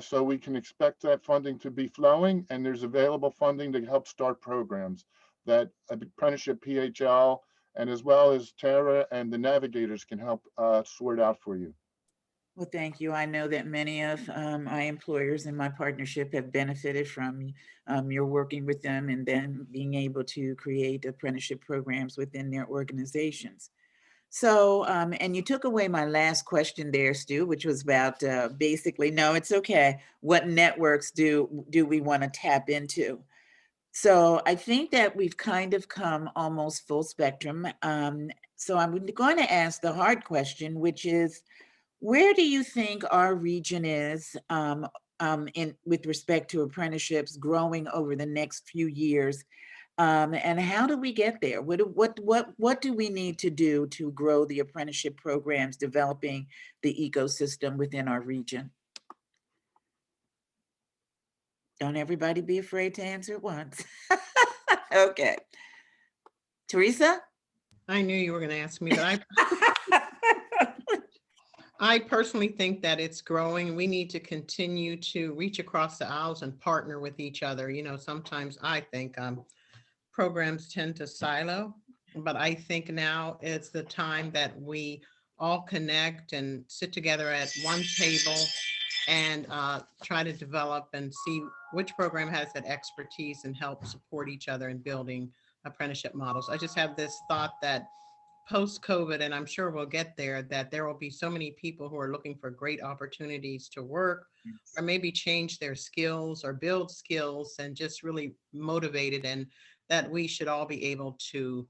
So we can expect that funding to be flowing, and there's available funding to help start programs that Apprenticeship PHL and as well as Tara and the navigators can help sort out for you. Well, thank you. I know that many of my employers in my partnership have benefited from your working with them and then being able to create apprenticeship programs within their organizations. So, and you took away my last question there, Stu, which was about basically, no, it's okay. What networks do we want to tap into? So I think that we've kind of come almost full spectrum. So I'm going to ask the hard question, which is, where do you think our region is with respect to apprenticeships growing over the next few years? And how do we get there? What do we need to do to grow the apprenticeship programs, developing the ecosystem within our region? Don't everybody be afraid to answer at once. Okay. Theresa? I knew you were going to ask me, but I personally think that it's growing. We need to continue to reach across the aisles and partner with each other. You know, sometimes I think programs tend to silo, but I think now it's the time that we all connect and sit together at one table and try to develop and see which program has that expertise and help support each other in building apprenticeship models. I just have this thought that post-COVID, and I'm sure we'll get there, that there will be so many people who are looking for great opportunities to work or maybe change their skills or build skills and just really motivated, and that we should all be able to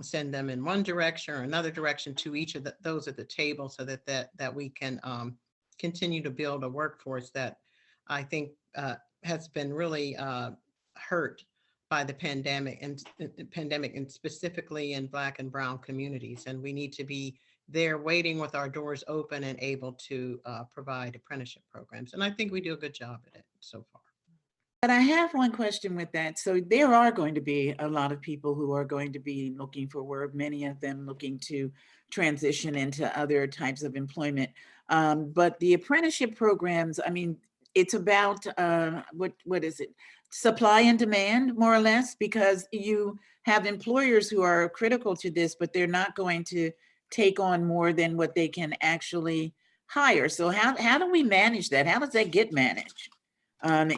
send them in one direction or another direction to each of those at the table so that we can continue to build a workforce that I think has been really hurt by the pandemic and specifically in Black and Brown communities. And we need to be there waiting with our doors open and able to provide apprenticeship programs. And I think we do a good job at it so far. But I have one question with that. So there are going to be a lot of people who are going to be looking for work, many of them looking to transition into other types of employment. But the apprenticeship programs, I mean, it's about, what is it? Supply and demand, more or less, because you have employers who are critical to this, but they're not going to take on more than what they can actually hire. So how do we manage that? How does that get managed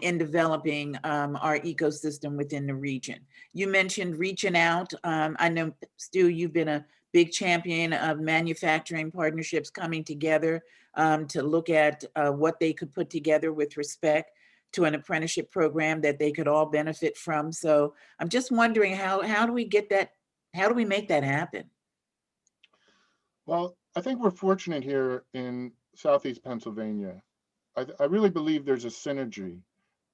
in developing our ecosystem within the region? You mentioned reaching out. I know, Stu, you've been a big champion of manufacturing partnerships coming together to look at what they could put together with respect to an apprenticeship program that they could all benefit from. So I'm just wondering, how do we get that? How do we make that happen? Well, I think we're fortunate here in Southeast Pennsylvania. I really believe there's a synergy.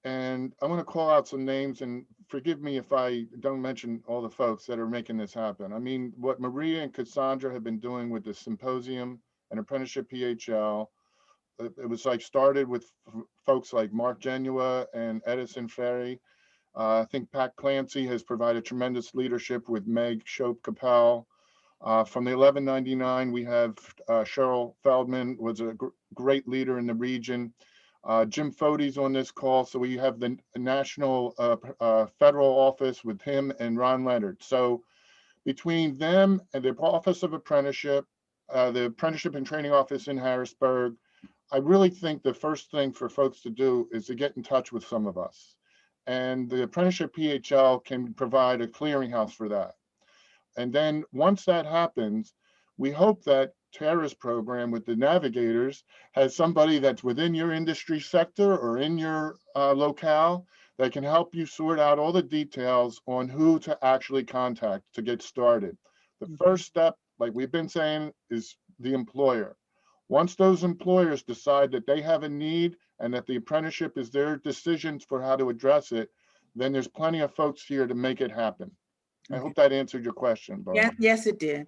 And I want to call out some names, and forgive me if I don't mention all the folks that are making this happen. I mean, what Maria and Cassandra have been doing with the Symposium and Apprenticeship PHL, it was like started with folks like Mark Genua and Edison Ferry. I think Pat Clancy has provided tremendous leadership with Meg Shope Capel. From the 1199, we have Cheryl Feldman, was a great leader in the region. Jim Fode's on this call, so we have the national federal office with him and Ron Leonard. So between them and the Office of Apprenticeship, the Apprenticeship and Training Office in Harrisburg, I really think the first thing for folks to do is to get in touch with some of us. And the Apprenticeship PHL can provide a clearinghouse for that. And then once that happens, we hope that Tara's program with the navigators has somebody that's within your industry sector or in your locale that can help you sort out all the details on who to actually contact to get started. The first step, like we've been saying, is the employer. Once those employers decide that they have a need and that the apprenticeship is their decisions for how to address it, then there's plenty of folks here to make it happen. I hope that answered your question, Barbara. Yes, it did.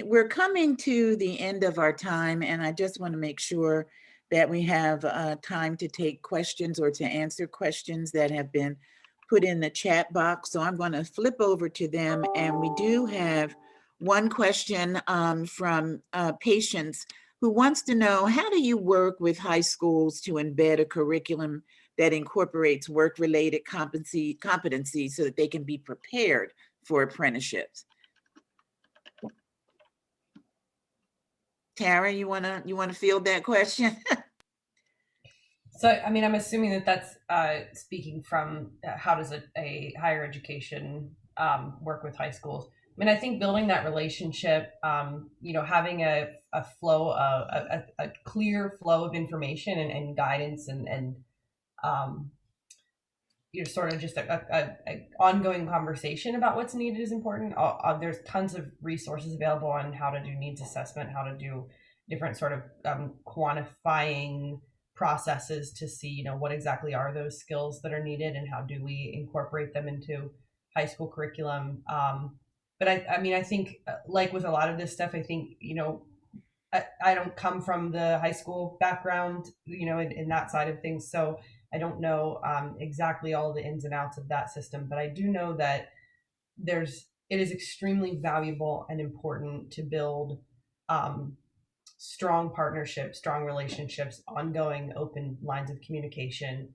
We're coming to the end of our time, and I just want to make sure that we have time to take questions or to answer questions that have been put in the chat box. So I'm going to flip over to them, and we do have one question from Patience, who wants to know, how do you work with high schools to embed a curriculum that incorporates work-related competencies so that they can be prepared for apprenticeships? Tara, you wanna field that question? So, I mean, I'm assuming that that's speaking from how does a higher education work with high schools? I mean, I think building that relationship, having a flow, a clear flow of information and guidance and sort of just a ongoing conversation about what's needed is important. There's tons of resources available on how to do needs assessment, how to do different sort of quantifying processes to see, what exactly are those skills that are needed and how do we incorporate them into high school curriculum. But I think like with a lot of this stuff, I think, I don't come from the high school background, in that side of things. So I don't know exactly all the ins and outs of that system, but I do know that it is extremely valuable and important to build strong partnerships, strong relationships, ongoing open lines of communication,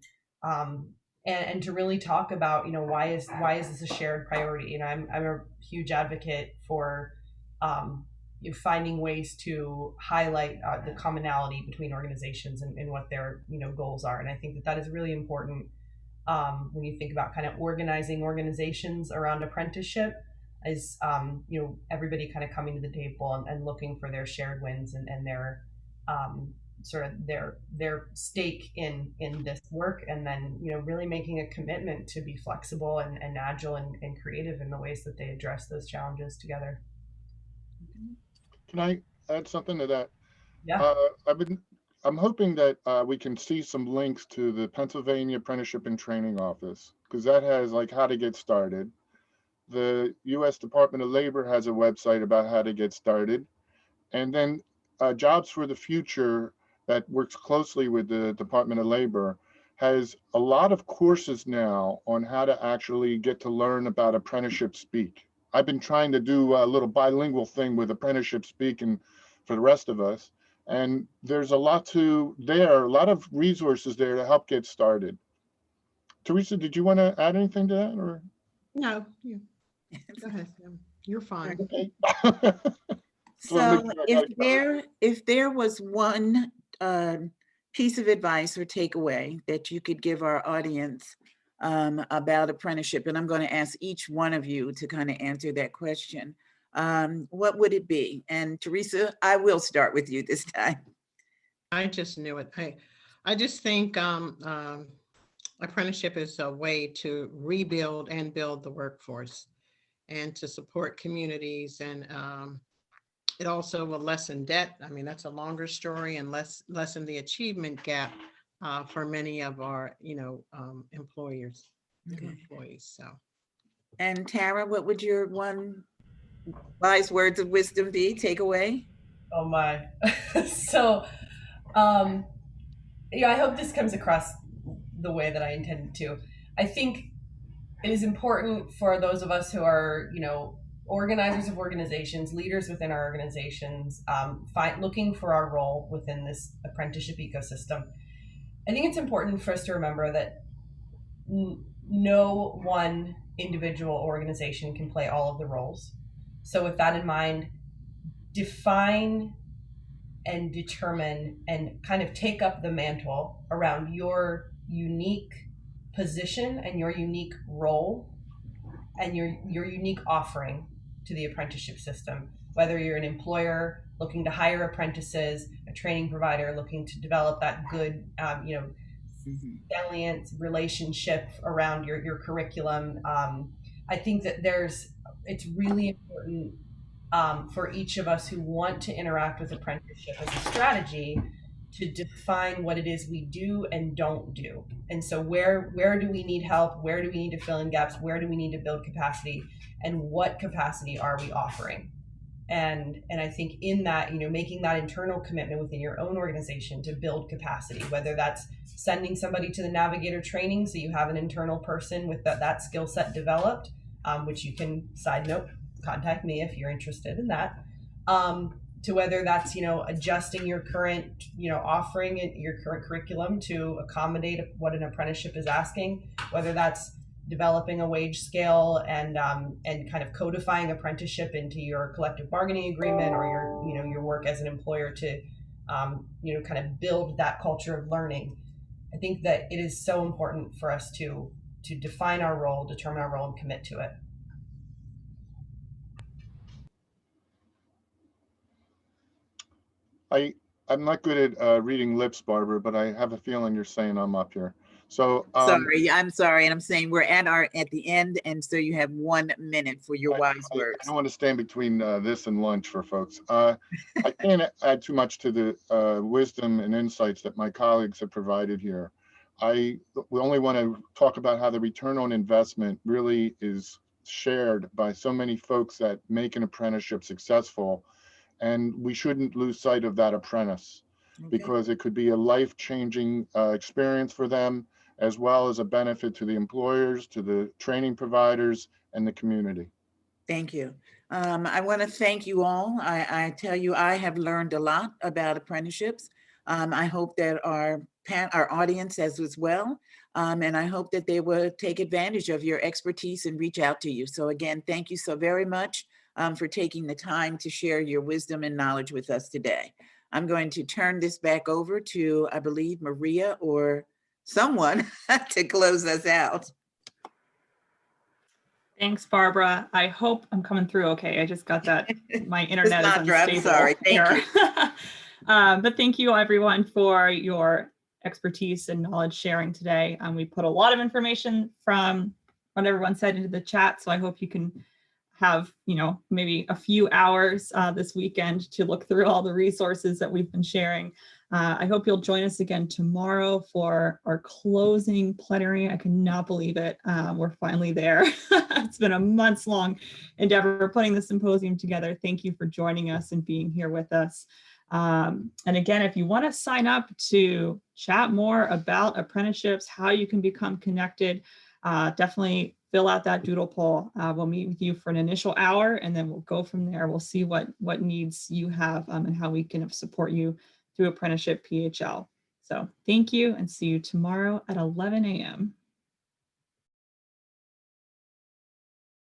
and to really talk about, why is this a shared priority? I'm a huge advocate for finding ways to highlight the commonality between organizations and what their goals are, and I think that is really important when you think about kind of organizing organizations around apprenticeship, is everybody kind of coming to the table and looking for their shared wins and their sort of their stake in this work, and then really making a commitment to be flexible and agile and creative in the ways that they address those challenges together. Can I add something to that? Yeah. I'm hoping that we can see some links to the Pennsylvania Apprenticeship and Training Office, because that has like how to get started. The U.S. Department of Labor has a website about how to get started. And then Jobs for the Future, that works closely with the Department of Labor, has a lot of courses now on how to actually get to learn about apprenticeship speak. I've been trying to do a little bilingual thing with apprenticeship speak and for the rest of us. And there's a lot of resources there to help get started. Teresa, did you want to add anything to that, or? No, go ahead. You're fine. Okay. So if there was one piece of advice or takeaway that you could give our audience about apprenticeship, and I'm going to ask each one of you to kind of answer that question, what would it be? And Theresa, I will start with you this time. I just knew it. I just think apprenticeship is a way to rebuild and build the workforce and to support communities, and it also will lessen debt. I mean, that's a longer story, and lessen the achievement gap for many of our, employers, Okay. employees. So. And Tara, what would your one wise words of wisdom be? Take away? Oh my. So, I hope this comes across the way that I intended to. I think it is important for those of us who are, organizers of organizations, leaders within our organizations, looking for our role within this apprenticeship ecosystem. I think it's important for us to remember that no one individual organization can play all of the roles. So with that in mind, define and determine and kind of take up the mantle around your unique position and your unique role and your unique offering to the apprenticeship system. Whether you're an employer looking to hire apprentices, a training provider looking to develop that good, salient relationship around your curriculum. I think that it's really important for each of us who want to interact with apprenticeship as a strategy to define what it is we do and don't do. And so where do we need help? Where do we need to fill in gaps? Where do we need to build capacity? And what capacity are we offering? And I think in that, making that internal commitment within your own organization to build capacity, whether that's sending somebody to the navigator training so you have an internal person with that skill set developed, which you can, side note, contact me if you're interested in that, to whether that's, adjusting your current, offering your current curriculum to accommodate what an apprenticeship is asking, whether that's developing a wage scale and kind of codifying apprenticeship into your collective bargaining agreement or your work as an employer to, kind of build that culture of learning. I think that it is so important for us to define our role, determine our role, and commit to it. I'm not good at reading lips, Barbara, but I have a feeling you're saying I'm up here. So Sorry, I'm sorry. And I'm saying we're at the end. And so you have 1 minute for your wise I words. don't want to stand between this and lunch for folks. I can't add too much to the wisdom and insights that my colleagues have provided here. We only want to talk about how the return on investment really is shared by so many folks that make an apprenticeship successful. And we shouldn't lose sight of that apprentice, because it could be a life-changing experience for them, as well as a benefit to the employers, to the training providers, and the community. Thank you. I want to thank you all. I tell you, I have learned a lot about apprenticeships. I hope that our audience has as well. And I hope that they will take advantage of your expertise and reach out to you. So again, thank you so very much for taking the time to share your wisdom and knowledge with us today. I'm going to turn this back over to, I believe, Maria or someone to close us out. Thanks, Barbara. I hope I'm coming through okay. I just got that, my internet is Cassandra, unstable. I'm sorry. Thank you. But thank you everyone for your expertise and knowledge sharing today. We put a lot of information from what everyone said into the chat, so I hope you can have, maybe a few hours this weekend to look through all the resources that we've been sharing. I hope you'll join us again tomorrow for our closing plenary. I cannot believe it. We're finally there. It's been a months-long endeavor putting the symposium together. Thank you for joining us and being here with us. And again, if you want to sign up to chat more about apprenticeships, how you can become connected, definitely fill out that doodle poll. We'll meet with you for an initial hour, and then we'll go from there. We'll see what needs you have and how we can support you through Apprenticeship PHL. So thank you, and see you tomorrow at 11 a.m.